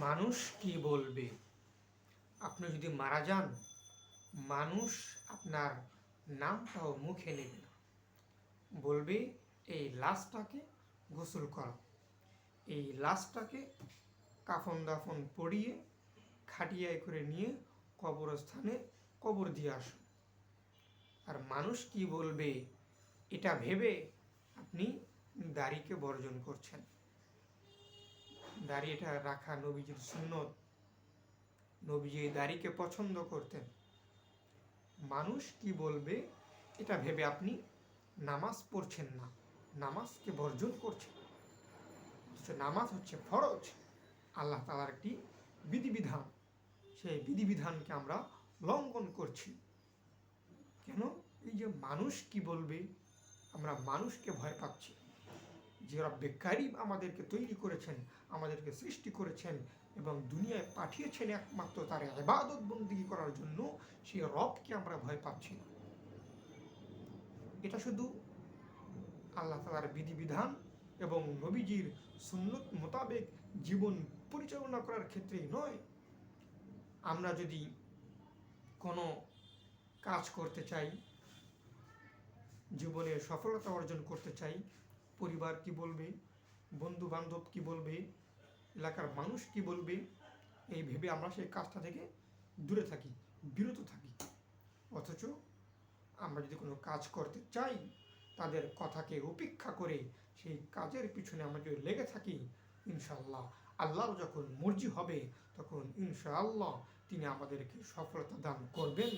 মানুষ কি বলবে? আপনি যদি মারা যান, মানুষ আপনার নামটাও মুখে নেবে না। বলবে এই লাশটাকে গোসল করো, এই লাশটাকে কাফন দাফন পরিয়ে খাটিয়ায় করে নিয়ে কবরস্থানে কবর দিয়ে আসো। আর মানুষ কি বলবে এটা ভেবে আপনি দাড়িকে বর্জন করছেন। দাড়ি এটা রাখা নবীজির সুন্নত। নবীজি এই দাড়িকে পছন্দ করতেন। মানুষ কি বলবে এটা ভেবে আপনি নামাজ পড়ছেন না, নামাজকে বর্জন করছেন। নামাজ হচ্ছে ফরজ, আল্লাহ তাআলার একটি বিধিবিধান। সেই বিধিবিধানকে আমরা লঙ্ঘন করছি। কেন? এই যে মানুষ কি বলবে, আমরা মানুষকে ভয় পাচ্ছি। যে রব্বে কারিম আমাদেরকে তৈরি করেছেন, আমাদেরকে সৃষ্টি করেছেন এবং দুনিয়ায় পাঠিয়েছেন একমাত্র তার ইবাদত বন্দেগী করার জন্য, সেই রবকে আমরা ভয় পাচ্ছি না। এটা শুধু আল্লাহ তাআলার বিধিবিধান এবং নবীজির সুন্নত মোতাবেক জীবন পরিচালনা করার ক্ষেত্রেই নয়। আমরা যদি কোনো কাজ করতে চাই, জীবনে সফলতা অর্জন করতে চাই, পরিবার কি বলবে, বন্ধু বান্ধব কি বলবে, এলাকার মানুষ কি বলবে, এই ভেবে আমরা সেই কাজটা থেকে দূরে থাকি, বিরত থাকি। অথচ আমরা যদি কোনো কাজ করতে চাই, তাদের কথাকে উপেক্ষা করে সেই কাজের পিছনে আমরা যদি লেগে থাকি, ইনশাআল্লাহ আল্লাহর যখন মর্জি হবে তখন ইনশাআল্লাহ তিনি আমাদেরকে সফলতা দান করবেন।